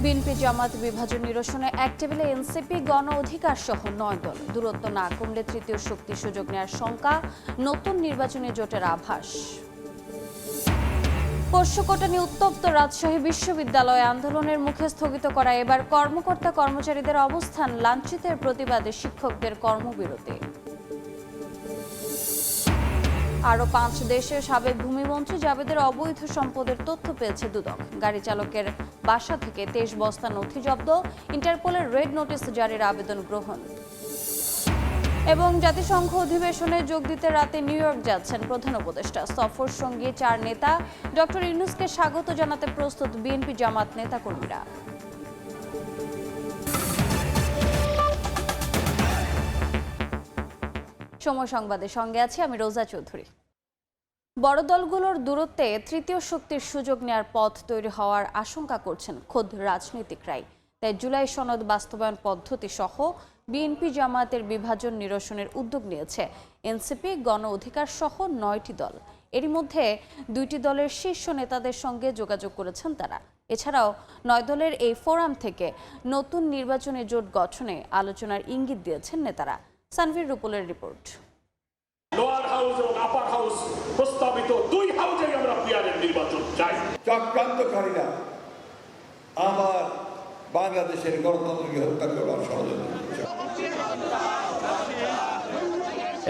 BNP জামাত বিভাজন নিরসনে এক টেবিলে এনসিপি গণ অধিকার সহ 9 দল। দূরত্ব না কমলে তৃতীয় শক্তির সুযোগ নেওয়ার শঙ্কা, নতুন নির্বাচনী জোটের আভাস। পোষ্যকোটা নিয়ে উত্তপ্ত রাজশাহী বিশ্ববিদ্যালয় আন্দোলনের মুখে স্থগিত করা এবার কর্মকর্তা কর্মচারীদের অবস্থান, লাঞ্ছিতের প্রতিবাদে শিক্ষকদের কর্মবিরতি। আরও 5 দেশের সাবেক ভূমিমন্ত্রী জাবেদের অবৈধ সম্পদের তথ্য পেয়েছে দুদক। গাড়ি চালকের বাসা থেকে 23 বস্তা নথি জব্দ, ইন্টারপোলের রেড নোটিশ জারির আবেদন গ্রহণ। এবং জাতিসংঘ অধিবেশনে যোগ দিতে রাতে নিউ ইয়র্ক যাচ্ছেন প্রধান উপদেষ্টা। সফর সঙ্গী 4 নেতা। ডক্টর ইউনূসকে স্বাগত জানাতে প্রস্তুত বিএনপি জামাত নেতাকর্মীরা। সময় সংবাদের সঙ্গে আছি আমি রোজা চৌধুরী। বড় দলগুলোর দূরত্বে তৃতীয় শক্তির সুযোগ নেয়ার পথ তৈরি হওয়ার আশঙ্কা করছেন খোদ রাজনীতিকরাই। তাই জুলাই সনদ বাস্তবায়ন পদ্ধতি সহ বিএনপি জামায়াতের বিভাজন নিরসনের উদ্যোগ নিয়েছে এনসিপি, গণ অধিকার সহ 9টি দল। এরই মধ্যে 2টি দলের শীর্ষ নেতাদের সঙ্গে যোগাযোগ করেছেন তারা। এছাড়াও 9 দলের এই ফোরাম থেকে নতুন নির্বাচনী জোট গঠনে আলোচনার ইঙ্গিত দিয়েছেন নেতারা। সানভীর রুপলের রিপোর্ট। লোয়ার হাউস এবং আপার হাউস প্রস্তাবিত 2 হাউসেই আমরা পিয়ারের নির্বাচন চাই। চক্রান্তকারীরা আমার বাংলাদেশের গণতন্ত্রকে হত্যা করার ষড়যন্ত্র করছে।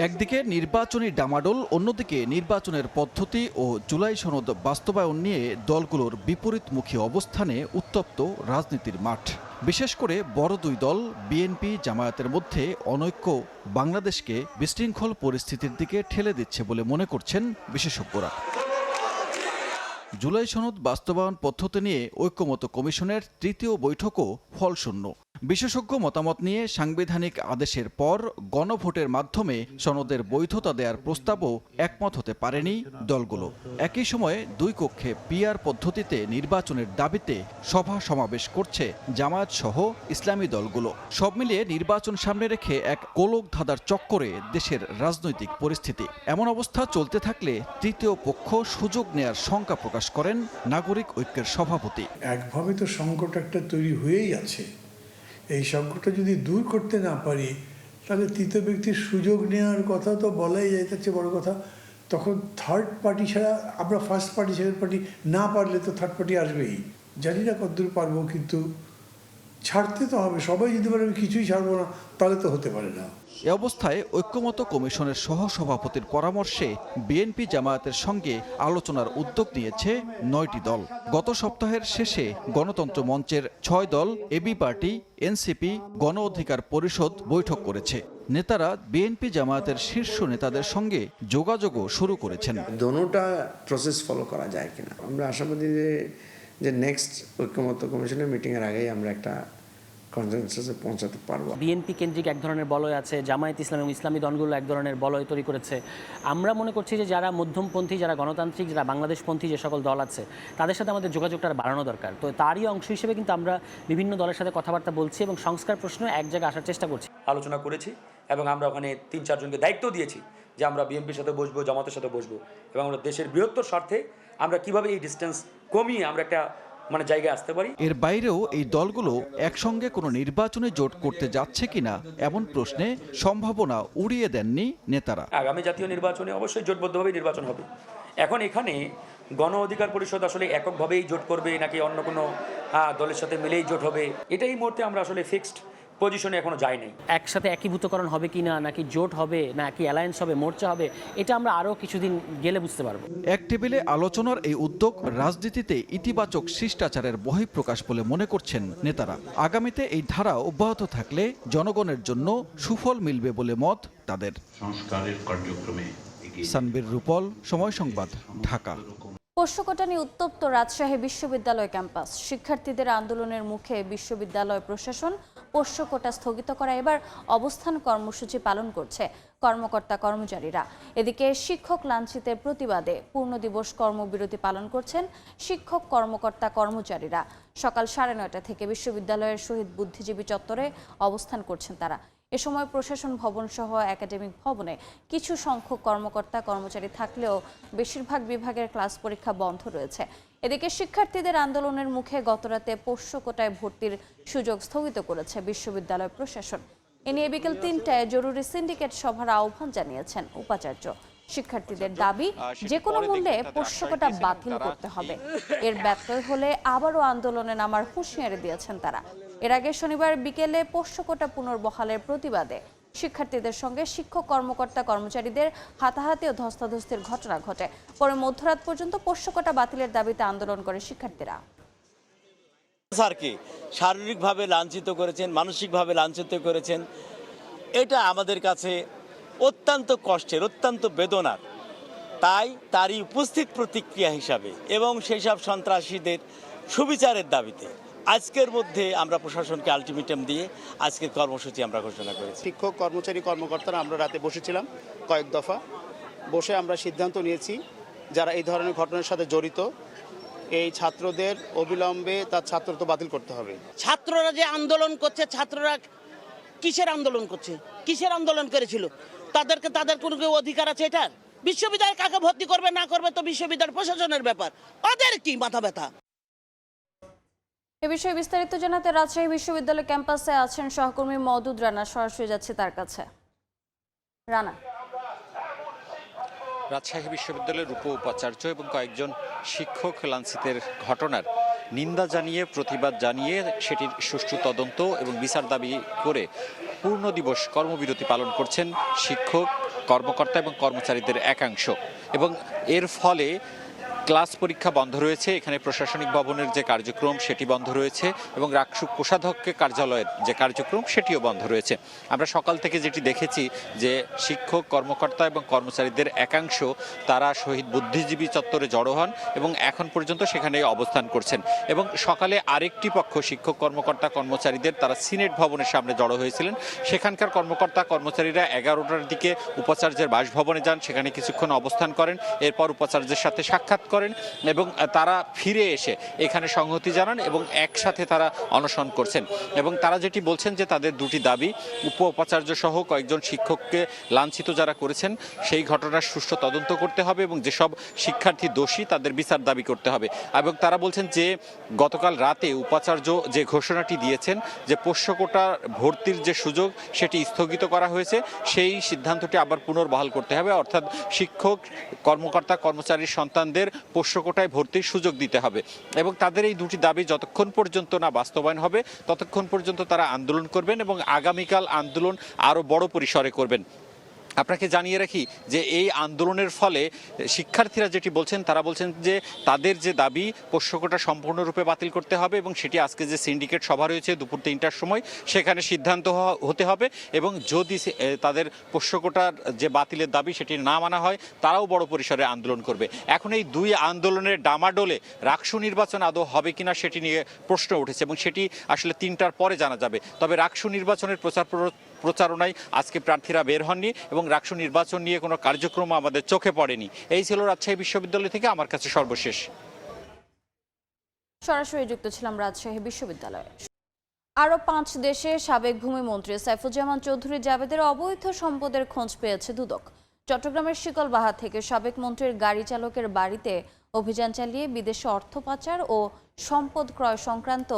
একদিকে নির্বাচনী ডামাডোল, অন্যদিকে নির্বাচনের পদ্ধতি ও জুলাই সনদ বাস্তবায়ন নিয়ে দলগুলোর বিপরীতমুখী অবস্থানে উত্তপ্ত রাজনীতির মাঠ। বিশেষ করে বড় 2 দল বিএনপি জামায়াতের মধ্যে অনৈক্য বাংলাদেশকে বিশৃঙ্খল পরিস্থিতির দিকে ঠেলে দিচ্ছে বলে মনে করছেন বিশেষজ্ঞরা। জুলাই সনদ বাস্তবায়ন পদ্ধতি নিয়ে ঐক্যমত্য কমিশনের 3য় বৈঠকও ফলশূন্য। বিশেষজ্ঞ মতামত নিয়ে সাংবিধানিক আদেশের পর গণভোটের মাধ্যমে সনদের বৈধতা দেওয়ার প্রস্তাবও একমত হতে পারেনি দলগুলো। একই সময়ে 2 কক্ষে পিআর পদ্ধতিতে নির্বাচনের দাবিতে সভা সমাবেশ করছে জামায়াত সহ ইসলামী দলগুলো। সব মিলিয়ে নির্বাচন সামনে রেখে এক গোলক ধাঁধার চক্করে দেশের রাজনৈতিক পরিস্থিতি। এমন অবস্থা চলতে থাকলে তৃতীয় পক্ষ সুযোগ নেয়ার শঙ্কা প্রকাশ করেন নাগরিক ঐক্যের সভাপতি। একভাবে তো সংকট একটা তৈরি হয়েই আছে। এই সংকটটা যদি দূর করতে না পারি তাহলে তৃতীয় ব্যক্তির সুযোগ নেওয়ার কথা তো বলাই যাইতেছে বড় কথা। তখন থার্ড পার্টি ছাড়া আমরা ফার্স্ট পার্টি সেকেন্ড পার্টি না পারলে তো থার্ড পার্টি আসবেই। জানি না কতদূর পারবো, কিন্তু ছাড়তে তো হবে। সবাই যদি বলে আমি কিছুই ছাড়বো না, তাহলে তো হতে পারে না। এ অবস্থায় ঐক্যমত্য কমিশনের সহসভাপতির পরামর্শে বিএনপি জামায়াতের সঙ্গে আলোচনার উদ্যোগ নিয়েছে 9টি দল। গত সপ্তাহের শেষে গণতন্ত্র মঞ্চের 6 দল, এবি পার্টি, এনসিপি, গণ অধিকার পরিষদ বৈঠক করেছে। নেতারা বিএনপি জামায়াতের শীর্ষ নেতাদের সঙ্গে যোগাযোগও শুরু করেছেন। দোনোটা প্রসেস ফলো করা যায় কিনা আমরা আশাবাদী যে নেক্সট ঐক্যমত্য কমিশনের মিটিংয়ের আগেই আমরা একটা কনসেনসাসে পৌঁছাতে পারবো। বিএনপি কেন্দ্রিক এক ধরনের বলয় আছে, জামায়াত ইসলাম এবং ইসলামী দলগুলো এক ধরনের বলয় তৈরি করেছে। আমরা মনে করছি যে যারা মধ্যমপন্থী, যারা গণতান্ত্রিক, যারা বাংলাদেশপন্থী যে সকল দল আছে তাদের সাথে আমাদের যোগাযোগটা বাড়ানো দরকার। তো তারই অংশ হিসেবে কিন্তু আমরা বিভিন্ন দলের সাথে কথাবার্তা বলছি এবং সংস্কার প্রশ্ন এক জায়গায় আসার চেষ্টা করছি। আলোচনা করেছি এবং আমরা ওখানে 3-4 জনকে দায়িত্ব দিয়েছি যে আমরা বিএনপির সাথে বসবো, জামাতের সাথে বসবো এবং আমরা দেশের বৃহত্তর স্বার্থে আমরা কিভাবে এই ডিস্টেন্স কমিয়ে আমরা একটা জায়গায় আসতে পারি। এর বাইরেও এই দলগুলো একসঙ্গে কোনো নির্বাচনে জোট করতে যাচ্ছে কিনা এমন প্রশ্নে সম্ভাবনা উড়িয়ে দেননি নেতারা। আগামী জাতীয় নির্বাচনে অবশ্যই জোটবদ্ধভাবেই নির্বাচন হবে। এখন এখানে গণ অধিকার পরিষদ আসলে এককভাবেই জোট করবে নাকি অন্য কোনো দলের সাথে মিলেই জোট হবে, এটাই মুহূর্তে আমরা আসলে ফিক্সড পজিশনে এখনো যাই নাই। একসাথে একীভূতকরণ হবে কিনা, নাকি জোট হবে, নাকি অ্যালায়েন্স হবে, মোর্চা হবে, এটা আমরা আরও কিছুদিন গেলে বুঝতে পারবো। এক টেবিলে আলোচনার এই উদ্যোগ রাজনীতিতে ইতিবাচক শিষ্টাচারের বহিঃপ্রকাশ বলে মনে করছেন নেতারা। আগামীতে এই ধারা অব্যাহত থাকলে জনগণের জন্য সুফল মিলবে বলে মত তাদের। সংস্কারের কার্যক্রমে সানভীর রুপল, সময় সংবাদ, ঢাকা। পোষ্যকোটা নিয়ে উত্তপ্ত রাজশাহী বিশ্ববিদ্যালয় ক্যাম্পাস। শিক্ষার্থীদের আন্দোলনের মুখে বিশ্ববিদ্যালয় প্রশাসন পোষ্যকোটা স্থগিত করা এবার অবস্থান কর্মসূচি পালন করছে কর্মকর্তা কর্মচারীরা। এদিকে শিক্ষক লাঞ্ছিতের প্রতিবাদে পূর্ণ দিবস কর্মবিরতি পালন করছেন শিক্ষক কর্মকর্তা কর্মচারীরা। সকাল 9:30 থেকে বিশ্ববিদ্যালয়ের শহীদ বুদ্ধিজীবী চত্বরে অবস্থান করছেন তারা। এ সময় প্রশাসন ভবন সহ একাডেমিক ভবনে কিছু সংখ্যক কর্মকর্তা কর্মচারী থাকলেও বেশিরভাগ বিভাগের ক্লাস পরীক্ষা বন্ধ রয়েছে। এদিকে শিক্ষার্থীদের আন্দোলনের মুখে গতরাতে পোষ্য কোটায় ভর্তির সুযোগ স্থগিত করেছে বিশ্ববিদ্যালয় প্রশাসন। এ নিয়ে বিকেল ৩টায় জরুরি সিন্ডিকেট সভার আহ্বান জানিয়েছেন উপাচার্য। শিক্ষার্থীদের দাবি যে কোনো মূল্যে পোষ্য কোটা বাতিল করতে হবে। এর ব্যত্যয় হলে আবারও আন্দোলনে নামার হুঁশিয়ারি দিয়েছেন তারা। এর আগে শনিবার বিকেলে পোষ্য কোটা পুনর্বহালের প্রতিবাদে শিক্ষার্থীদের সঙ্গে শিক্ষক কর্মকর্তা কর্মচারীদের হাতাহাতি ও ধস্তাধস্তির ঘটনা ঘটে। পরে মধ্যরাত পর্যন্ত পোষ্য কোটা বাতিলের দাবিতে আন্দোলন করে শিক্ষার্থীরা। স্যারকে শারীরিকভাবে লাঞ্ছিত করেছেন, মানসিকভাবে লাঞ্ছিত করেছেন, এটা আমাদের কাছে অত্যন্ত কষ্টের, অত্যন্ত বেদনার। তাই তারই উপস্থিত প্রতিক্রিয়া হিসাবে এবং সেই সব সন্ত্রাসীদের সুবিচারের দাবিতে আজকের মধ্যে আমরা প্রশাসনকে আলটিমেটাম দিয়ে আজকের কর্মসূচি আমরা ঘোষণা করেছি। শিক্ষক কর্মচারী কর্মকর্তারা আমরা রাতে বসেছিলাম কয়েক দফা, বসে আমরা সিদ্ধান্ত নিয়েছি যারা এই ধরনের ঘটনার সাথে জড়িত এই ছাত্রদের অবিলম্বে তার ছাত্রত্ব বাতিল করতে হবে। ছাত্ররা যে আন্দোলন করছে, ছাত্ররা কিসের আন্দোলন করছে, কিসের আন্দোলন করেছিল, তাদের কোনো অধিকার আছে এটার? বিশ্ববিদ্যালয় কাকে ভর্তি করবে না করবে তো বিশ্ববিদ্যালয় প্রশাসনের ব্যাপার, ওদের কি মাথা ব্যথা? এ বিষয়ে বিস্তারিত জানাতে রাজশাহী বিশ্ববিদ্যালয় ক্যাম্পাসে আছেন সহকর্মী মওদুদ রানা। সরাসরি যাচ্ছে তার কাছে। রানা, রাজশাহী বিশ্ববিদ্যালয়ের উপ উপাচার্য এবং কয়েকজন শিক্ষক লাঞ্ছিতের ঘটনার নিন্দা জানিয়ে, প্রতিবাদ জানিয়ে সেটির সুষ্ঠু তদন্ত এবং বিচার দাবি করে পূর্ণ দিবস কর্মবিরতি পালন করছেন শিক্ষক, কর্মকর্তা এবং কর্মচারীদের একাংশ। এবং এর ফলে ক্লাস পরীক্ষা বন্ধ রয়েছে, এখানে প্রশাসনিক ভবনের যে কার্যক্রম সেটি বন্ধ রয়েছে এবং রাকসু কোষাধ্যক্ষের কার্যালয়ের যে কার্যক্রম সেটিও বন্ধ রয়েছে। আমরা সকাল থেকে যেটি দেখেছি যে শিক্ষক, কর্মকর্তা এবং কর্মচারীদের একাংশ তারা শহীদ বুদ্ধিজীবী চত্বরে জড়ো হন এবং এখন পর্যন্ত সেখানে অবস্থান করছেন। এবং সকালে আরেকটি পক্ষ শিক্ষক, কর্মকর্তা, কর্মচারীদের তারা সিনেট ভবনের সামনে জড়ো হয়েছিলেন। সেখানকার কর্মকর্তা কর্মচারীরা 11টার দিকে উপাচার্যের বাসভবনে যান, সেখানে কিছুক্ষণ অবস্থান করেন, এরপর উপাচার্যের সাথে সাক্ষাৎ করেন এবং তারা ফিরে এসে এখানে সংহতি জানান এবং একসাথে তারা অনশন করছেন। এবং তারা যেটি বলছেন যে তাদের দুটি দাবি, উপ উপাচার্য সহ কয়েকজন শিক্ষককে লাঞ্ছিত যারা করেছেন সেই ঘটনার সুষ্ঠু তদন্ত করতে হবে এবং যেসব শিক্ষার্থী দোষী তাদের বিচার দাবি করতে হবে। এবং তারা বলছেন যে গতকাল রাতে উপাচার্য যে ঘোষণাটি দিয়েছেন যে পোষ্য কোটা ভর্তির যে সুযোগ সেটি স্থগিত করা হয়েছে, সেই সিদ্ধান্তটি আবার পুনর্বহাল করতে হবে। অর্থাৎ শিক্ষক, কর্মকর্তা, কর্মচারীর সন্তানদের পোষ্য কোটায় ভর্তির সুযোগ দিতে হবে। এবং তাদের এই দুটি দাবি যতক্ষণ পর্যন্ত না বাস্তবায়ন হবে ততক্ষণ পর্যন্ত তারা আন্দোলন করবেন এবং আগামীকাল আন্দোলন আরও বড় পরিসরে করবেন। আপনাকে জানিয়ে রাখি যে এই আন্দোলনের ফলে শিক্ষার্থীরা যেটি বলছেন, তারা বলছেন যে তাদের যে দাবি পোষ্য কোটা সম্পূর্ণরূপে বাতিল করতে হবে এবং সেটি আজকে যে সিন্ডিকেট সভা রয়েছে দুপুর 3টার সময় সেখানে সিদ্ধান্ত হতে হবে। এবং যদি তাদের পোষ্য কোটার যে বাতিলের দাবি সেটি না মানা হয় তারাও বড় পরিসরে আন্দোলন করবে। এখন এই দুই আন্দোলনের ডামাডোলে রাকসু নির্বাচন আদৌ হবে কিনা সেটি নিয়ে প্রশ্ন উঠেছে এবং সেটি আসলে 3টার পরে জানা যাবে। তবে রাকসু নির্বাচনের প্রচারণায় আজকে প্রার্থীরা বের হননি এবং রাকসু নির্বাচন নিয়ে কোনো কার্যক্রম আমাদের চোখে পড়েনি। এই ছিল রাজশাহী বিশ্ববিদ্যালয় থেকে আমার কাছে সর্বশেষ। সরাসরি যুক্ত ছিলাম রাজশাহী বিশ্ববিদ্যালয়ে। আরও 5 দেশে সাবেক ভূমিমন্ত্রী সাইফুজ্জামান চৌধুরী জাবেদের অবৈধ সম্পদের খোঁজ পেয়েছে দুদক। চট্টগ্রামের শিকলবাহা থেকে সাবেক মন্ত্রীর গাড়ি চালকের বাড়িতে অভিযান চালিয়ে বিদেশে অর্থ পাচার ও সম্পদ ক্রয় সংক্রান্ত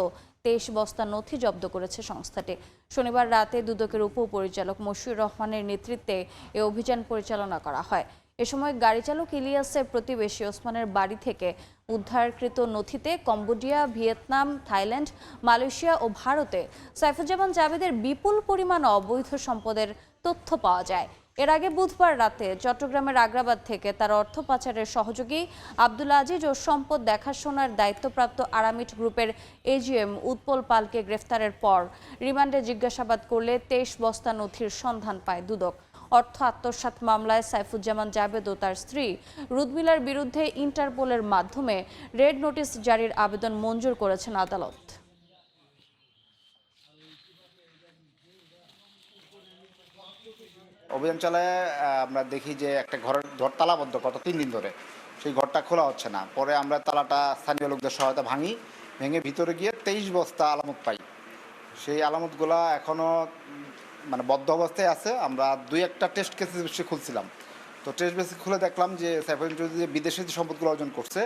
23 বস্তা নথি জব্দ করেছে সংস্থাটি। শনিবার রাতে দুদকের উপপরিচালক মশিউর রহমানের নেতৃত্বে এ অভিযান পরিচালনা করা হয়। এ সময় গাড়ি চালক ইলিয়াসের প্রতিবেশী ওসমানের বাড়ি থেকে উদ্ধারকৃত নথিতে কম্বোডিয়া, ভিয়েতনাম, থাইল্যান্ড, মালয়েশিয়া ও ভারতে সাইফুজ্জামান জাবেদের বিপুল পরিমাণ অবৈধ সম্পদের তথ্য পাওয়া যায়। এর আগে বুধবার রাতে চট্টগ্রামের আগ্রাবাদ থেকে তার অর্থ পাচারের সহযোগী আব্দুল আজিজ ও সম্পদ দেখাশোনার দায়িত্বপ্রাপ্ত আরামিট গ্রুপের এজিএম উৎপল পালকে গ্রেফতারের পর রিমান্ডে জিজ্ঞাসাবাদ করলে 23 বস্তা নথির সন্ধান পায় দুদক। অর্থ আত্মসাৎ মামলায় সাইফুজ্জামান জাবেদ ও তার স্ত্রী রুদমিলার বিরুদ্ধে ইন্টারপোলের মাধ্যমে রেড নোটিশ জারির আবেদন মঞ্জুর করেছেন আদালত। অভিযান চালায় আমরা দেখি যে একটা ঘর তালাবদ্ধ গত 3 দিন ধরে, সেই ঘরটা খোলা হচ্ছে না। পরে আমরা তালাটা স্থানীয় লোকদের সহায়তা ভেঙে ভিতরে গিয়ে 23 বস্তা আলামত পাই। সেই আলামতগুলা এখনও মানে বদ্ধ অবস্থায় আছে। আমরা 2-1টা টেস্ট কেস বেশি খুলছিলাম, তো টেস্ট বেসিস খুলে দেখলাম যে সাইফুল চৌধুরী বিদেশে যে সম্পদগুলো অর্জন করছে,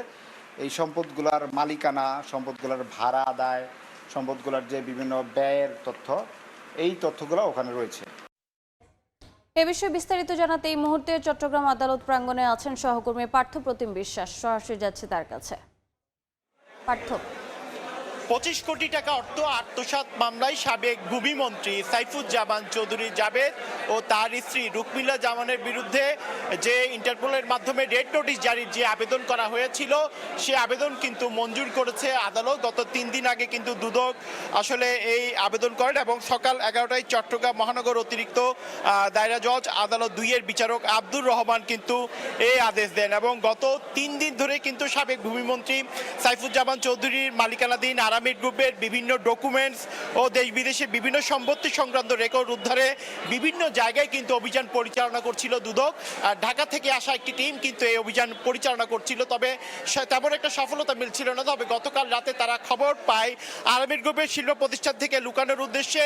এই সম্পদগুলোর মালিকানা, সম্পদগুলোর ভাড়া আদায়, সম্পদগুলোর যে বিভিন্ন ব্যয়ের তথ্য, এই তথ্যগুলো ওখানে রয়েছে। এ বিষয়ে বিস্তারিত জানাতে এই মুহূর্তে চট্টগ্রাম আদালত প্রাঙ্গণে আছেন সহকর্মী পার্থপ্রতিম বিশ্বাস। সরাসরি যাচ্ছে তার কাছে। পার্থ, 25 কোটি টাকা অর্থ আত্মসাৎ মামলায় সাবেক ভূমি মন্ত্রী সাইফুজ্জামান চৌধুরী জাবেদ ও তার স্ত্রী রুকমিলা জামানের বিরুদ্ধে যে ইন্টারপোলের মাধ্যমে রেড নোটিশ জারির যে আবেদন করা হয়েছিল, সে আবেদন কিন্তু মঞ্জুর করেছে আদালত। গত 3 দিন আগে কিন্তু দুদক আসলে এই আবেদন করেন এবং সকাল 11টায় চট্টগ্রাম মহানগর অতিরিক্ত দায়রা জজ আদালত 2-এর বিচারক আব্দুর রহমান কিন্তু এই আদেশ দেন এবং গত 3 দিন ধরে কিন্তু সাবেক ভূমিমন্ত্রী সাইফুজ্জামান চৌধুরীর মালিকানাধীন আরামিড গ্রুপের বিভিন্ন ডকুমেন্টস ও দেশ বিদেশে বিভিন্ন সম্পত্তি সংক্রান্ত রেকর্ড উদ্ধারে বিভিন্ন জায়গায় কিন্তু অভিযান পরিচালনা করছিল দুদক। ঢাকা থেকে আসা একটি টিম কিন্তু এই অভিযান পরিচালনা করছিল, তবে তেমন একটা সফলতা মিলছিল না। তবে গতকাল রাতে তারা খবর পায় আরামিড গ্রুপের শিল্প প্রতিষ্ঠান থেকে লুকানোর উদ্দেশ্যে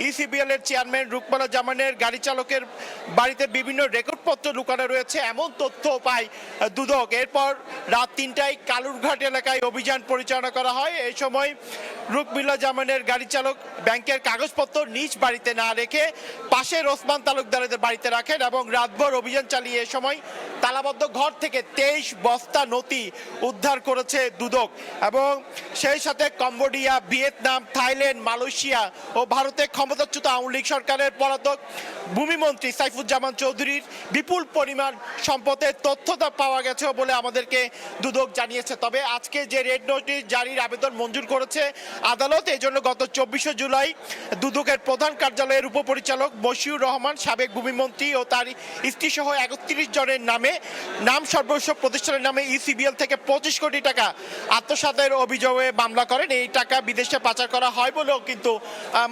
ইসিবিএল এর চেয়ারম্যান রুকমিলা জামানের গাড়ি চালকের বাড়িতে বিভিন্ন রেকর্ডপত্র লুকানো রয়েছে, এমন তথ্য পায় দুদক। এরপর রাত 3টায় কালুরঘাট এলাকায় অভিযান পরিচালনা করা হয়। এই সময় রুকমিলা জামানের গাড়ি চালক ব্যাংকের কাগজপত্র নিজ বাড়িতে না রেখে পাশের ওসমান তালুকদারদের বাড়িতে রাখেন এবং রাতভর অভিযান চালিয়ে এ সময় তালাবদ্ধ ঘর থেকে 23 বস্তা নথি উদ্ধার করেছে দুদক এবং সেই সাথে কম্বোডিয়া, ভিয়েতনাম, থাইল্যান্ড, মালয়েশিয়া ও ভারতে ক্ষমতাচ্যুত আওয়ামী লীগ সরকারের পলাতক ভূমিমন্ত্রী সাইফুজ্জামান চৌধুরীর বিপুল পরিমাণ সম্পদের তথ্যটা পাওয়া গেছে বলে আমাদেরকে দুদক জানিয়েছে। তবে আজকে যে রেড নোটিশ জারির আবেদন মঞ্জুর করেছে আদালত, এই জন্য গত 24শে জুলাই দুদকের প্রধান কার্যালয়ের উপপরিচালক মশিউর রহমান সাবেক ভূমিমন্ত্রী ও তার স্ত্রী সহ 31 জনের নাম সর্বস্ব প্রতিষ্ঠানের নামে ইসিবিএল থেকে 25 কোটি টাকা আত্মসাতের অভিযোগে মামলা করেন। এই টাকা বিদেশে পাচার করা হয় বলেও কিন্তু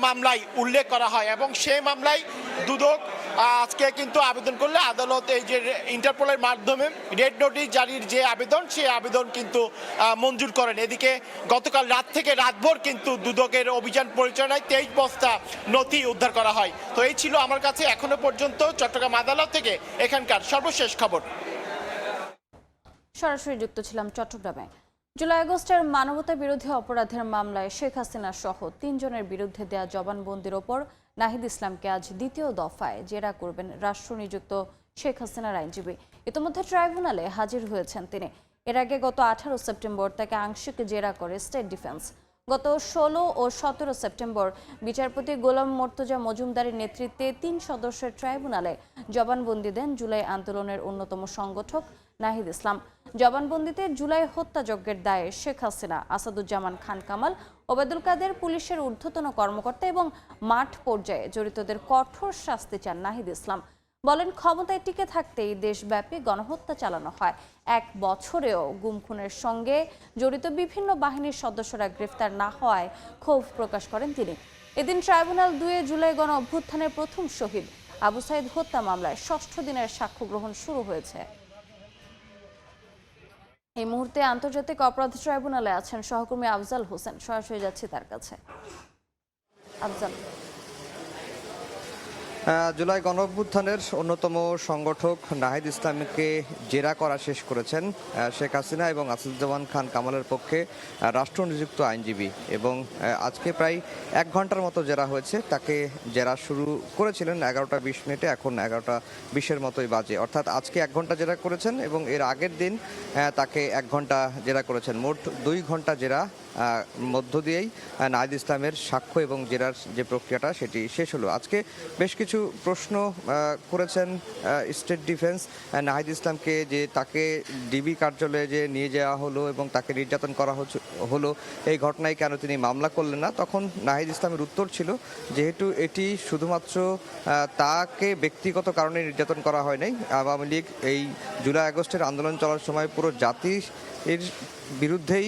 মামলায় উল্লেখ করা হয় এবং সেই মামলায় দুদক আজকে কিন্তু আবেদন করলে আদালত এই যে ইন্টারপোলের মাধ্যমে রেড নোটিশ জারির যে আবেদন, সেই আবেদন কিন্তু মঞ্জুর করেন। এদিকে গতকাল রাত থেকে রাতভর কিন্তু দুদকের অভিযান পরিচালনায় 23 বস্তা নথি উদ্ধার করা হয়। তো এই ছিল আমার কাছে এখনো পর্যন্ত চট্টগ্রাম আদালত থেকে এখানকার সর্বশেষ খবর। সরাসরি যুক্ত ছিলাম চট্টগ্রামে। জুলাই আগস্টের মানবতা বিরোধী অপরাধের মামলায় শেখ হাসিনা সহ 3 জনের বিরুদ্ধে দেয়া জবানবন্দির ওপর নাহিদ ইসলামকে আজ দ্বিতীয় দফায় জেরা করবেন রাষ্ট্রনিযুক্ত শেখ হাসিনার আইনজীবী। ইতিমধ্যে ট্রাইব্যুনালে হাজির হয়েছেন তিনি। এর আগে গত 18 সেপ্টেম্বর তাকে আংশিক জেরা করে স্টেট ডিফেন্স। গত 16 ও 17 সেপ্টেম্বর বিচারপতি গোলাম মর্তজা মজুমদারের নেতৃত্বে 3 সদস্যের ট্রাইব্যুনালে জবানবন্দি দেন জুলাই আন্দোলনের অন্যতম সংগঠক নাহিদ ইসলাম। জবানবন্দিতে জুলাই হত্যাযজ্ঞের দায়ে শেখ হাসিনা, আসাদুজ্জামান খান কামাল, ওবায়দুল কাদের, পুলিশের ঊর্ধ্বতন কর্মকর্তা এবং মাঠ পর্যায়ে জড়িতদের কঠোর শাস্তি চান নাহিদ ইসলাম। বলেন, ক্ষমতায় টিকে থাকতেই দেশব্যাপী গণহত্যা চালানো হয়। 1 বছরেও গুম খুনের সঙ্গে জড়িত বিভিন্ন বাহিনীর সদস্যরা গ্রেফতার না হওয়ায় ক্ষোভ প্রকাশ করেন তিনি। এদিন ট্রাইব্যুনাল 2 জুলাই গণ অভ্যুত্থানের প্রথম শহীদ আবু সাইদ হত্যা মামলায় 6ষ্ঠ দিনের সাক্ষ্য গ্রহণ শুরু হয়েছে। এই মুহূর্তে আন্তর্জাতিক অপরাধ ট্রাইব্যুনালে আছেন সহকর্মী আফজাল হোসেন। সরাসরি যাচ্ছি তার কাছে। আফজাল, জুলাই গণঅভ্যুত্থানের অন্যতম সংগঠক নাহিদ ইসলামকে জেরা করা শেষ করেছেন শেখ হাসিনা এবং আসাদুজ্জামান খান কামালের পক্ষে রাষ্ট্রনিযুক্ত আইনজীবী এবং আজকে প্রায় 1 ঘন্টার মতো জেরা হয়েছে। তাকে জেরা শুরু করেছিলেন 11টা 20 মিনিটে, এখন 11টা 20-এর মতোই বাজে। অর্থাৎ আজকে 1 ঘন্টা জেরা করেছেন এবং এর আগের দিন তাকে 1 ঘন্টা জেরা করেছেন। মোট 2 ঘন্টা জেরা মধ্য দিয়েই নাহিদ ইসলামের সাক্ষ্য এবং জেরার যে প্রক্রিয়াটা সেটি শেষ হলো। আজকে বেশ কিছু প্রশ্ন করেছেন স্টেট ডিফেন্স নাহিদ ইসলামকে, যে তাকে ডিবি কার্যালয়ে যে নিয়ে যাওয়া হলো এবং তাকে নির্যাতন করা হলো, এই ঘটনায় কেন তিনি মামলা করলেন না। তখন নাহিদ ইসলামের উত্তর ছিল, যেহেতু এটি শুধুমাত্র তাকে ব্যক্তিগত কারণে নির্যাতন করা হয় নাই, আওয়ামী লীগ এই জুলাই আগস্টের আন্দোলন চলার সময় পুরো জাতির বিরুদ্ধেই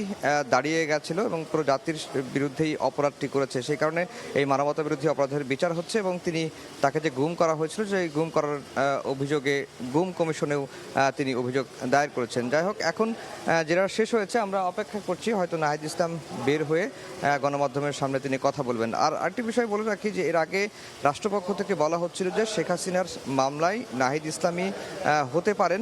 দাঁড়িয়ে গেছিল এবং পুরো জাতির বিরুদ্ধেই অপরাধটি করেছে। সেই কারণে এই মানবতা বিরোধী অপরাধের বিচার হচ্ছে এবং তিনি তাকে তাকে যে গুম করা হয়েছিল সেই গুম করার অভিযোগে গুম কমিশনেও তিনি অভিযোগ দায়ের করেছেন। যাই হোক, এখন জেরা শেষ হয়েছে, আমরা অপেক্ষা করছি হয়তো নাহিদ ইসলাম বের হয়ে গণমাধ্যমের সামনে তিনি কথা বলবেন। আর আরেকটি বিষয় বলে রাখি যে এর আগে রাষ্ট্রপক্ষ থেকে বলা হচ্ছিল যে শেখ হাসিনার মামলায় নাহিদ ইসলামই হতে পারেন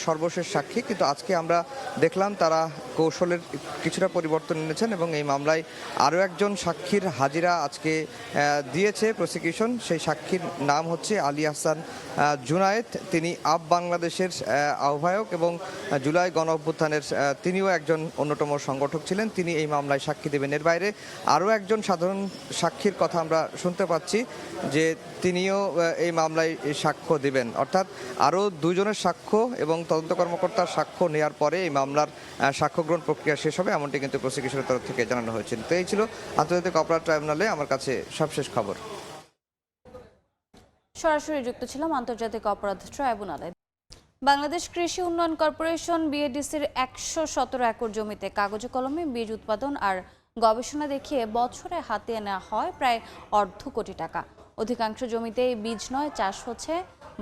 সর্বশেষ সাক্ষী, কিন্তু আজকে আমরা দেখলাম তারা কৌশলের কিছুটা পরিবর্তন এনেছেন এবং এই মামলায় আরও একজন সাক্ষীর হাজিরা আজকে দিয়েছে প্রসিকিউশন। সেই সাক্ষীর নাম হচ্ছে আলী আহসান জুনায়েদ। তিনি আপ বাংলাদেশের আহ্বায়ক এবং জুলাই গণ অভ্যুত্থানের তিনিও একজন অন্যতম সংগঠক ছিলেন। তিনি এই মামলায় সাক্ষী দেবেন। এর বাইরে আরও একজন সাধারণ সাক্ষীর কথা আমরা শুনতে পাচ্ছি যে তিনিও এই মামলায় সাক্ষ্য দেবেন। অর্থাৎ আরও দুজনের সাক্ষ্য এবং তদন্ত কর্মকর্তার সাক্ষ্য নেওয়ার পরে এই মামলার সাক্ষ্য গ্রহণ প্রক্রিয়া শেষ হবে, এমনটি কিন্তু প্রসিকিউশনের তরফ থেকে জানানো হয়েছিল। তো এই ছিল আন্তর্জাতিক অপরাধ ট্রাইব্যুনালে আমার কাছে সবশেষ খবর। সরাসরি যুক্ত ছিলাম আন্তর্জাতিক অপরাধ ট্রাইব্যুনালে। বাংলাদেশ কৃষি উন্নয়ন কর্পোরেশন বিএডিসির ১১৭ একর জমিতে কাগজে কলমে বীজ উৎপাদন আর গবেষণা দেখিয়ে বছরে হাতিয়ে নেওয়া হয় প্রায় $250 কোটি টাকা। অধিকাংশ জমিতেই বীজ নয়, চাষ হচ্ছে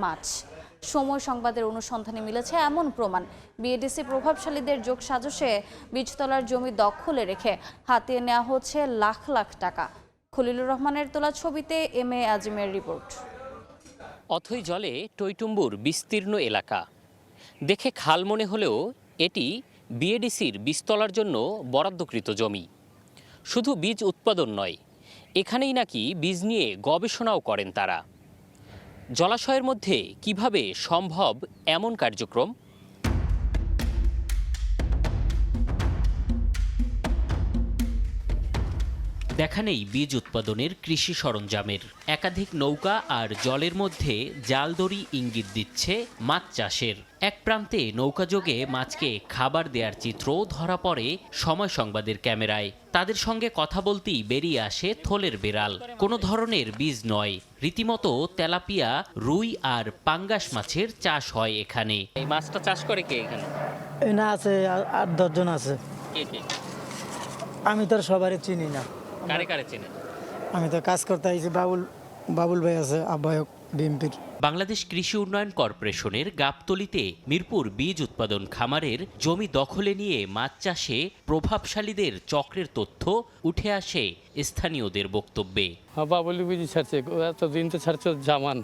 মাছ। সময় সংবাদের অনুসন্ধানে মিলেছে এমন প্রমাণ। বিএডিসি প্রভাবশালীদের যোগ সাজসে বীজতলার জমি দখলে রেখে হাতিয়ে নেওয়া হচ্ছে লাখ লাখ টাকা। খলিলুর রহমানের তোলা ছবিতে MA আজিমের রিপোর্ট। অথই জলে টইটুম্বুর বিস্তীর্ণ এলাকা দেখে খাল মনে হলেও এটি বিএডিসির বীজতলার জন্য বরাদ্দকৃত জমি। শুধু বীজ উৎপাদন নয়, এখানেই নাকি বীজ নিয়ে গবেষণাও করেন তারা। জলাশয়ের মধ্যে কিভাবে সম্ভব এমন কার্যক্রম? দেখা নেই বীজ উৎপাদনের কৃষি সরঞ্জামের। একাধিক নৌকা আর জলের মধ্যে জালদড়ি ইঙ্গিত দিচ্ছে মাছ চাষের। এক প্রান্তে নৌকাযোগে মাছকে খাবার দেওয়ার চিত্র ধরা পড়ে সময় সংবাদের ক্যামেরায়। তাদের সঙ্গে কথা বলতেই বেরিয়ে আসে থলের বেড়াল। কোনো ধরনের বীজ নয়, রীতিমতো তেলাপিয়া, রুই আর পাঙ্গাস মাছের চাষ হয় এখানে। এই মাছটা চাষ করে কে এখানে? না, আছে 8-10 জন আছে। কে কে? আমি তো সবারই চিনি না। কারে কারে চেনে? আমি তো কাজ করতে আইছি। বাবুল ভাই আছে, আহ্বায়ক বিএনপির। বাংলাদেশ কৃষি উন্নয়ন কর্পোরেশনের গাবতলীতে মিরপুর বীজ উৎপাদন খামারের জমি দখলে নিয়ে মাছ চাষে প্রভাবশালীদের চক্রের তথ্য উঠে আসে স্থানীয়দের বক্তব্যে। বাবুলি বীজ ছাড়ছে, এতদিন তো ছাড়ছে জামান,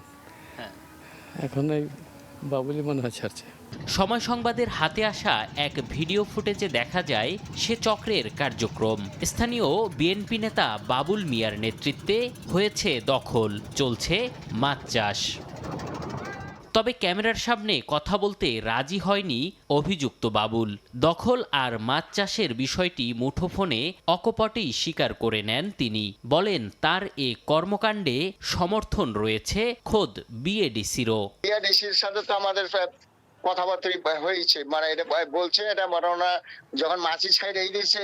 এখন এই বাবুলি মনে হয় ছাড়ছে। সময় সংবাদের হাতে আসা এক ভিডিও ফুটেজে দেখা যায় সে চক্রের কার্যক্রম। স্থানীয় বিএনপি নেতা বাবুল মিয়ার নেতৃত্বে হয়েছে দখল, চলছে মাছ চাষ। তবে ক্যামেরার সামনে কথা বলতে রাজি হয়নি অভিযুক্ত বাবুল। দখল আর মাছ চাষের বিষয়টি মুঠোফোনে অকপটেই স্বীকার করে নেন তিনি। বলেন তার এ কর্মকাণ্ডে সমর্থন রয়েছে খোদ বিএডিসিরও। বিএডিসির সাথে তো আমাদের কথাবার্তা হয়েছে, মানে এটা বলছে এটা ওরা যখন মাছি ছাড়ে দিয়েছে,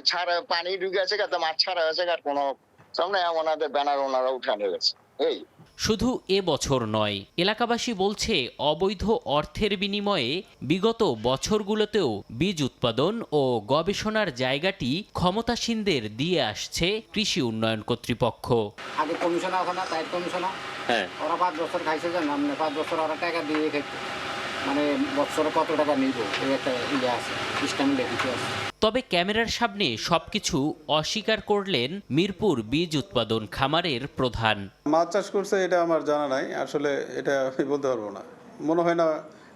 ছাড়া পানি ঢুকে আছে, মাছ ছাড়া হয়েছে, আর কোনো সামনে ওনাদের ব্যানার ওনারা উঠানো গেছে। এই শুধু এ বছর নয়, এলাকাবাসী বলছে অবৈধ অর্থের বিনিময়ে বিগত বছরগুলোতেও বীজ উৎপাদন ও গবেষণার জায়গাটি ক্ষমতাসীনদের দিয়ে আসছে কৃষি উন্নয়ন কর্তৃপক্ষ। আগে কমিশনার আছে না, তাই কমিশনার, ওরা 5 বছর খাইছে, জানেন 5 বছর ওরা টাকা দিয়ে খাইছে, মানে বছরে কত টাকা নিব এই একটা ইয়ে আছে, সিস্টেম লেখিতে আছে। তবে ক্যামেরার সামনে সবকিছু অস্বীকার করলেন মিরপুর বীজ উৎপাদন খামারের প্রধান। মাছ চাষ করছে এটা আমার জানা নাই, আসলে এটা আমি বলতে পারবো না, মনে হয় না,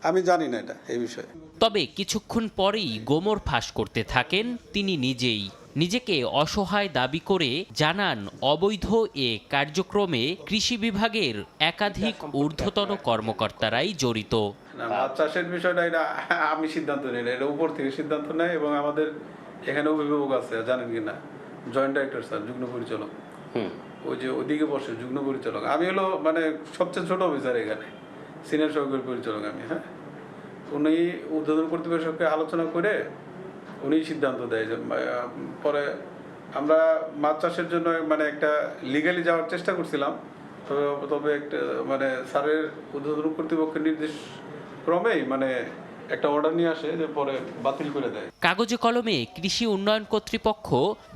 আমি জানি না এটা এই বিষয়ে। তবে কিছুক্ষণ পরেই গোমর ফাঁস করতে থাকেন তিনি নিজেই। নিজেকে অসহায় দাবি করে জানান অবৈধ এ কার্যক্রমে কৃষি বিভাগের একাধিক ঊর্ধ্বতন কর্মকর্তারাই জড়িত। মাছ চাষের বিষয়টা এটা আমি সিদ্ধান্ত নিই না, এটা উপর থেকে সিদ্ধান্ত নেয় এবং আমাদের এখানে অভিভাবক আছে, জানেন কিনা, জয়েন্ট ডাইরেক্টর স্যার, যুগ্ম পরিচালক, ওই যে ওইদিকে বসে যুগ্ম পরিচালক। আমি হলো মানে সবচেয়ে ছোট অফিসার এখানে, সিনিয়র সহকারী পরিচালক আমি। উনি ঊর্ধ্বতন কর্তৃপক্ষকে আলোচনা করে উনি সিদ্ধান্ত দেয় যে পরে আমরা মাছ চাষের জন্য মানে একটা লিগালি যাওয়ার চেষ্টা করছিলাম, তবে একটা মানে স্যারের ঊর্ধ্বতন কর্তৃপক্ষের নির্দেশ ক্রমেই মানে একটা অর্ডার নিয়ে আসে যে পরে বাতিল করে দেয়। কাগজে কলমে কৃষি উন্নয়ন কর্তৃপক্ষ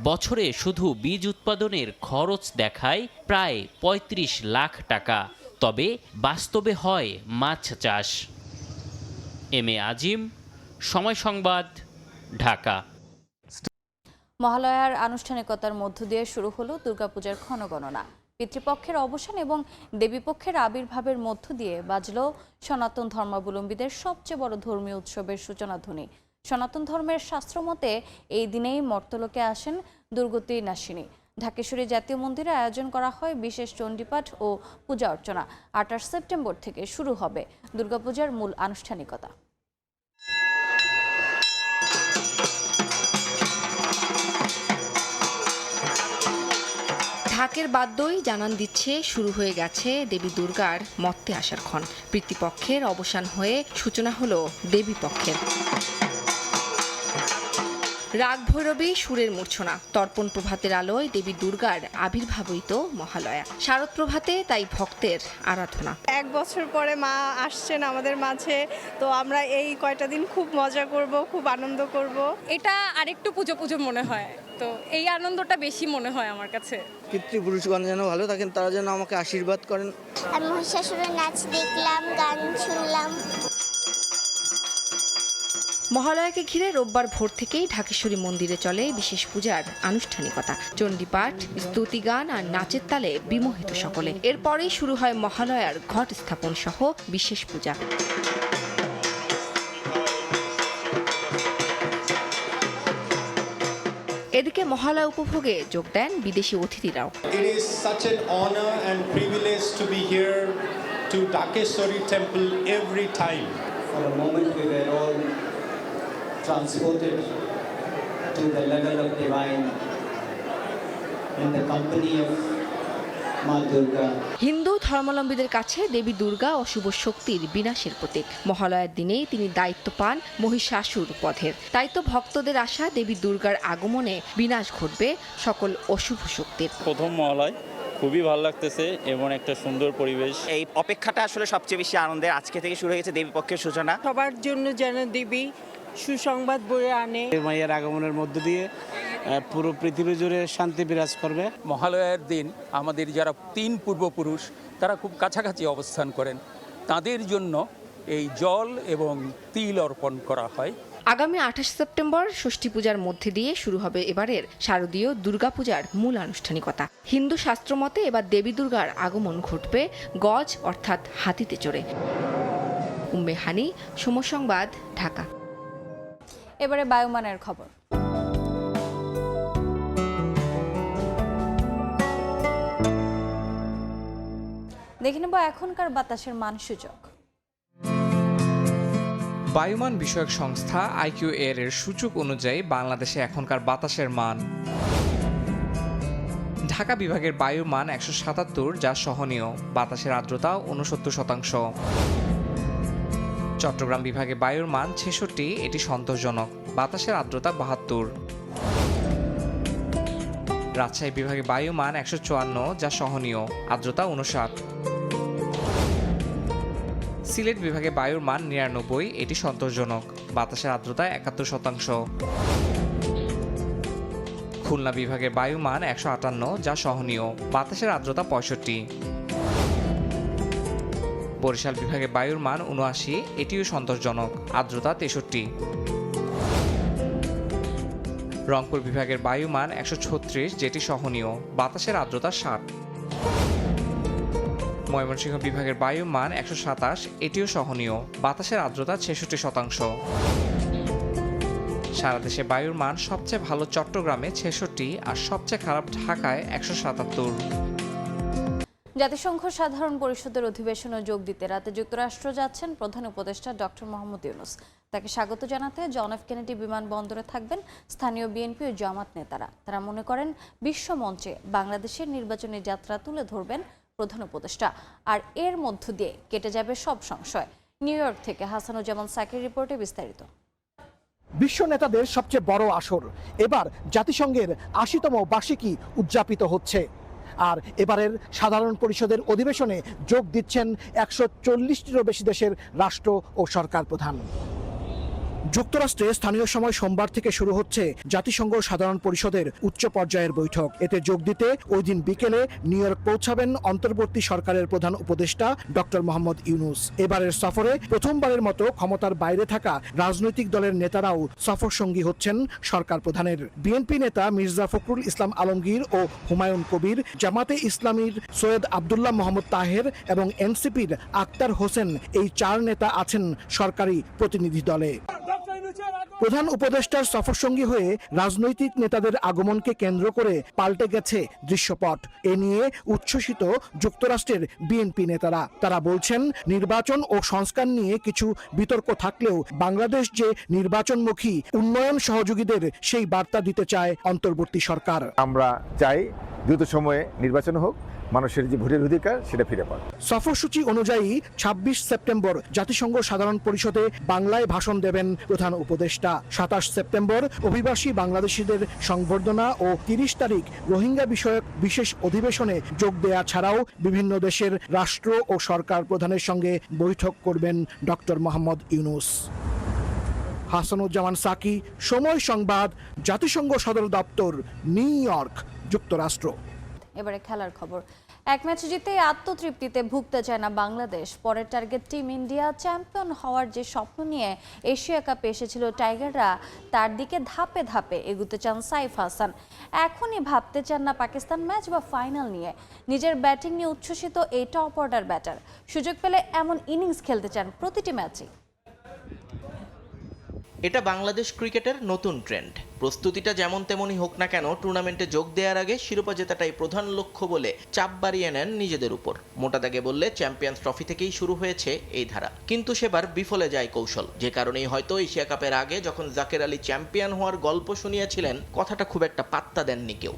বছরে শুধু বীজ উৎপাদনের খরচ দেখায় প্রায় 35 লাখ টাকা। তবে বাস্তবে হয় মাছ চাষ। এম এ আজিম, সময় সংবাদ, ঢাকা। মহালয়ার আনুষ্ঠানিকতার মধ্য দিয়ে শুরু হলো দুর্গাপূজার ক্ষণগণনা। পিতৃপক্ষের অবসান এবং দেবীপক্ষের আবির্ভাবের মধ্য দিয়ে বাজল সনাতন ধর্মাবলম্বীদের সবচেয়ে বড় ধর্মীয় উৎসবের সূচনা ধ্বনি। সনাতন ধর্মের শাস্ত্রমতে এই দিনেই মর্তলোকে আসেন দুর্গতি নাশিনী। ঢাকেশ্বরী জাতীয় মন্দিরে আয়োজন করা হয় বিশেষ চণ্ডীপাঠ ও পূজা অর্চনা। 28 সেপ্টেম্বর থেকে শুরু হবে দুর্গাপূজার মূল আনুষ্ঠানিকতা। ঢাকের বাদ্যই জানান দিচ্ছে শুরু হয়ে গেছে দেবী দুর্গার মর্তে আসার ক্ষণ। পিতৃপক্ষের অবসান হয়ে সূচনা হলো দেবী পক্ষের। রাগ ভৈরবী সুরের মূর্ছনা, তর্পণ প্রভাতের আলোয় দেবী দুর্গার আবির্ভাবই তো মহালয়া। শারদ প্রভাতে তাই ভক্তের আরাধনা। 1 বছর পরে মা আসছেন আমাদের মাঝে, তো আমরা এই কয়টা দিন খুব মজা করব, খুব আনন্দ করব। এটা আরেকটু পুজো পুজো মনে হয়, তো এই আনন্দটা বেশি মনে হয় আমার কাছে। পিতৃপুরুষগণ যেন ভালো থাকেন, তারা যেন আমাকে আশীর্বাদ করেন। আমি মহিষাসুরের নাচ দেখলাম, গান শুনলাম। মহালয়াকে ঘিরে রোববার ভোর থেকেই ঢাকেশ্বরী মন্দিরে চলে বিশেষ পূজার আনুষ্ঠানিকতা। চণ্ডীপাঠ, স্তুতিগান আর নাচের তালে বিমোহিত সকলে। এরপরেই শুরু হয় মহালয়ার ঘট স্থাপন সহ বিশেষ পূজা। এদিকে মহালয়া উপভোগে যোগ দেন বিদেশি অতিথিরাও। It is such an honor and privilege to be here to Dhakeshwari temple every time. For a moment we were all transported to the level of divine in the company of Ma Durga. Hindu ধর্মাবলম্বীদের কাছে দেবী দুর্গা অশুভ শক্তির বিনাশের প্রতীক। মহালয়ার দিনেই তিনি দায়িত্ব পান মহিষাসুর বধের। তাই তো ভক্তদের আশা দেবী দুর্গার আগমনে বিনাশ ঘটবে সকল অশুভ শক্তির। প্রথম মহালয় খুবই ভালো লাগতেছে, এমন একটা সুন্দর পরিবেশ। এই অপেক্ষাটা আসলে সবচেয়ে বেশি আনন্দের। আজকে থেকে শুরু হয়েছে দেবী পক্ষের সূচনা। সবার জন্য যেন দেবী সুসংবাদ বয়ে আনে। মায়ের আগমনের মধ্য দিয়ে পুরো পৃথিবী জুড়ে শান্তি বিরাজ করবে। মহালয়ার দিন আমাদের যারা 3 পূর্বপুরুষ তারা খুব কাছাকাছি অবস্থান করেন, তাদের জন্য এই জল এবং তিল অর্পণ করা হয়। আগামী 28 সেপ্টেম্বর ষষ্ঠী পূজার মধ্যে দিয়ে শুরু হবে এবারের শারদীয় দুর্গাপূজার মূল আনুষ্ঠানিকতা। হিন্দু শাস্ত্র মতে এবার দেবী দুর্গার আগমন ঘটবে গজ অর্থাৎ হাতিতে চড়ে। উম্মে হানি, সময় সংবাদ, ঢাকা। এবারে বায়ুমানের খবর। দেখে নেব এখনকার বাতাসের মানসূচক। বায়ুমান বিষয়ক সংস্থা IQAir এর সূচক অনুযায়ী বাংলাদেশে এখনকার বাতাসের মান। ঢাকা বিভাগের বায়ুর মান 177, যা সহনীয়। বাতাসের আর্দ্রতা 69%। চট্টগ্রাম বিভাগে বায়ুর মান 66, এটি সন্তোষজনক। বাতাসের আর্দ্রতা 72। রাজশাহী বিভাগে বায়ু মান 154, যা সহনীয়। আর্দ্রতা 59। সিলেট বিভাগে বায়ুর মান 99, এটি সন্তোষজনক। বাতাসের আর্দ্রতা 71%। খুলনা বিভাগের বায়ু মান 158, যা সহনীয়। বাতাসের আর্দ্রতা 65। বরিশাল বিভাগে বায়ুর মান 79, এটিও সন্তোষজনক। আর্দ্রতা 63। রংপুর বিভাগের বায়ু মান 136, যেটি সহনীয়। বাতাসের আর্দ্রতা 60। ময়মনসিংহ বিভাগের বায়ু মান 127, এটিও সহনীয়। বাতাসের আর্দ্রতা 66%। সারা দেশে বায়ুর মান সবচেয়ে ভালো চট্টগ্রামে 66 আর সবচেয়ে খারাপ ঢাকায় 177। জাতিসংঘ সাধারণ পরিষদের অধিবেশনে যোগ দিতে রাতে যুক্তরাষ্ট্র যাচ্ছেন প্রধান উপদেষ্টা ডক্টর মোহাম্মদ ইউনূস। তাকে স্বাগত জানাতে জন এফ কেনেডি বিমানবন্দরে থাকবেন স্থানীয় বিএনপি ও জামাত নেতারা। তারা মনে করেন বিশ্ব মঞ্চে বাংলাদেশের নির্বাচনী যাত্রা তুলে ধরবেন প্রধান উপদেষ্টা, আর এর মধ্য দিয়ে কেটে যাবে সব সংশয়। নিউ ইয়র্ক থেকে হাসানুজ্জামান সাকির রিপোর্টে বিস্তারিত। বিশ্ব নেতাদের সবচেয়ে বড় আসর, এবার জাতিসংঘের 80তম বার্ষিকী উদযাপিত হচ্ছে। আর এবারের সাধারণ পরিষদের অধিবেশনে যোগ দিচ্ছেন 140টিরও বেশি দেশের রাষ্ট্র ও সরকার প্রধান। যুক্তরাষ্ট্রে স্থানীয় সময় সোমবার থেকে শুরু হচ্ছে জাতিসংঘ সাধারণ পরিষদের উচ্চ পর্যায়ের বৈঠক। এতে যোগ দিতে ওই দিন বিকেলে নিউ ইয়র্ক পৌঁছাবেন অন্তর্বর্তী সরকারের প্রধান উপদেষ্টা ডক্টর মোহাম্মদ ইউনূস। এবারের সফরে প্রথমবারের মতো ক্ষমতার বাইরে থাকা রাজনৈতিক দলের নেতারাও সফর সঙ্গী হচ্ছেন সরকার প্রধানের। বিএনপি নেতা মির্জা ফখরুল ইসলাম আলমগীর ও হুমায়ুন কবির, জামাতে ইসলামীর সৈয়দ আব্দুল্লাহ মোহাম্মদ তাহের এবং এনসিপির আক্তার হোসেন, এই 4 নেতা আছেন সরকারি প্রতিনিধি দলে। প্রধান উপদেষ্টার সফরসঙ্গী হয়ে রাজনৈতিক নেতাদের আগমনকে কেন্দ্র করে পাল্টে গেছে দৃশ্যপট। এ নিয়ে উচ্ছ্বসিত যুক্তরাষ্ট্রের বিএনপি নেতারা। তারা বলছেন, নির্বাচন ও সংস্কার নিয়ে কিছু বিতর্ক থাকলেও বাংলাদেশ যে নির্বাচনমুখী, উন্নয়ন সহযোগীদের সেই বার্তা দিতে চায় অন্তর্বর্তী সরকার। আমরা চাই দ্রুত সময়ে নির্বাচন হোক, মানুষের যে ভোটের অধিকার সেটা ফিরে পায়। সফরসূচি অনুযায়ী ২৬ সেপ্টেম্বর জাতিসংঘ সাধারণ পরিষদে বাংলায় ভাষণ দেবেন প্রধান উপদেষ্টা। ২৭ সেপ্টেম্বর অভিবাসী বাংলাদেশিদের সংবর্ধনা ও ৩০ তারিখ রোহিঙ্গা বিষয়ক বিশেষ অধিবেশনে যোগ দেয়া ছাড়াও বিভিন্ন দেশের রাষ্ট্র ও সরকার প্রধানের সঙ্গে বৈঠক করবেন ডক্টর মোহাম্মদ ইউনূস। হাসানুজ্জামান সাকি, সময় সংবাদ, জাতিসংঘ সদর দপ্তর, নিউ ইয়র্ক, যুক্তরাষ্ট্র। এবারে খেলার খবর। এক ম্যাচ জিতে আত্মতৃপ্তিতে ভুগতে চায় না বাংলাদেশ। পরের টার্গেট টিম ইন্ডিয়া। চ্যাম্পিয়ন হওয়ার যে স্বপ্ন নিয়ে এশিয়া কাপে এসেছিল টাইগাররা, তার দিকে ধাপে ধাপে এগুতে চান সাইফ হাসান। এখনই ভাবতে চান না পাকিস্তান ম্যাচ বা ফাইনাল নিয়ে। নিজের ব্যাটিং নিয়ে উচ্ছ্বসিত এই টপ অর্ডার ব্যাটার। সুযোগ পেলে এমন ইনিংস খেলতে চান প্রতিটি ম্যাচে। এটা বাংলাদেশ ক্রিকেটের নতুন ট্রেন্ড। প্রস্তুতিটা যেমন তেমনই হোক না কেন, টুর্নামেন্টে যোগ দেওয়ার আগে শিরোপা জেতাটাই প্রধান লক্ষ্য বলে চাপ বাড়িয়ে নেন নিজেদের উপর। মোটা দাগে বললে চ্যাম্পিয়ন্স ট্রফি থেকেই শুরু হয়েছে এই ধারা। কিন্তু সেবার বিফলে যায় কৌশল। যে কারণেই হয়তো এশিয়া কাপের আগে যখন জাকের আলী চ্যাম্পিয়ন হওয়ার গল্প শুনিয়েছিলেন, কথাটা খুব একটা পাত্তা দেননি কেউ।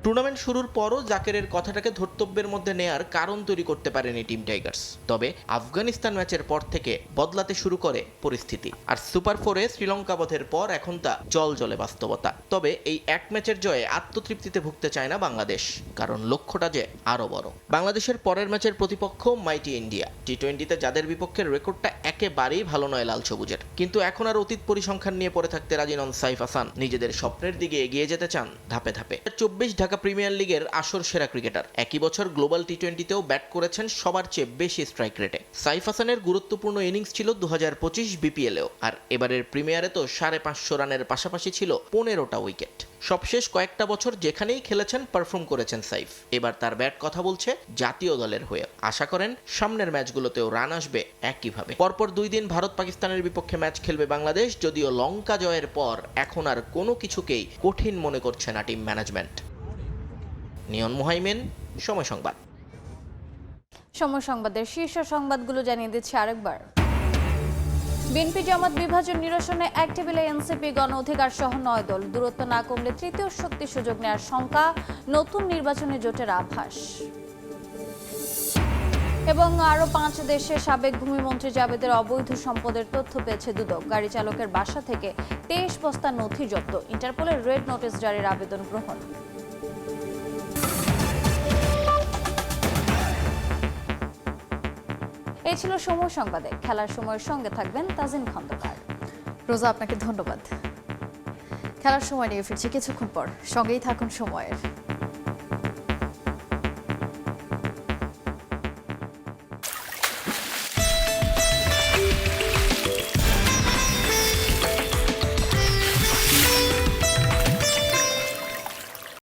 টুর্নামেন্ট শুরুর পরও জাকেরের কথাটাকে ধর্তব্যের মধ্যে নেয়ার কারণ তৈরি করতে পারেনি টিম টাইগার্স। তবে আফগানিস্তান ম্যাচের পর থেকে বদলাতে শুরু করে পরিস্থিতি। আর সুপার 4-এ শ্রীলঙ্কা বধের পর এখন তা জলে বাস্তবতা। তবে এই এক ম্যাচের জয়ে আত্মতৃপ্তিতে ভুগতে চায় না বাংলাদেশ, কারণ লক্ষ্যটা যে আরো বড়। বাংলাদেশের পরের ম্যাচের প্রতিপক্ষ মাইটি ইন্ডিয়া। টি-20-তে যাদের বিপক্ষের রেকর্ডটা একেবারেই ভালো নয় লাল সবুজের। কিন্তু এখন আর অতীত পরিসংখ্যান নিয়ে পড়ে থাকতে রাজি নন সাইফ হাসান। নিজেদের স্বপ্নের দিকে এগিয়ে যেতে চান ধাপে ধাপে। 24 ঢাকা প্রিমিয়ার লিগের আসর সেরা ক্রিকেটার। একই বছর গ্লোবাল টি-20-তেও ব্যাট করেছেন সবার চেয়ে বেশি স্ট্রাইক রেটে। সাইফ হাসানের গুরুত্বপূর্ণ ইনিংস ছিল 2025 বিপিএলেও। আর এবারের প্রিমিয়ারে তো 550 রানের পাশাপাশি ছিল 15টা উইকেট। সবশেষ কয়েকটা বছর যেখানেই খেলেছেন পারফর্ম করেছেন সাইফ। এবার তার ব্যাট কথা বলছে জাতীয় দলের হয়ে। আশা করেন সামনের ম্যাচগুলোতেও রান আসবে একইভাবে। পরপর 2 দিন ভারত পাকিস্তানের বিপক্ষে ম্যাচ খেলবে বাংলাদেশ। যদিও লঙ্কা জয়ের পর এখন আর কোনো কিছুকেই কঠিন মনে করছে না টিম ম্যানেজমেন্ট। নিয়ন মুহাইমেন, সময় সংবাদ। সময় সংবাদের শীর্ষ সংবাদগুলো জানিয়ে দিচ্ছি আরেকবার। বিএনপি জামাত বিভাজন নিরসনে এক টেবিলে এনসিপি, গণ অধিকার সহ 9 দল। দূরত্ব না কমলে তৃতীয় শক্তি সুযোগ নেওয়ার শঙ্কা। নতুন নির্বাচনী জোটের আভাস। এবং আরও 5 দেশের সাবেক ভূমিমন্ত্রী জাবেদের অবৈধ সম্পদের তথ্য পেয়েছে দুদক। গাড়ি চালকের বাসা থেকে 23 বস্তা নথি জব্দ। ইন্টারপোলের রেড নোটিশ জারির আবেদন গ্রহণ। এই ছিল সময় সংবাদে। খেলার সময়ের সঙ্গে থাকবেন তাজিন খন্দকার। রোজা, আপনাকে ধন্যবাদ। খেলার সময় নিয়ে ফিরছি কিছুক্ষণ পর, সঙ্গেই থাকুন সময়ের।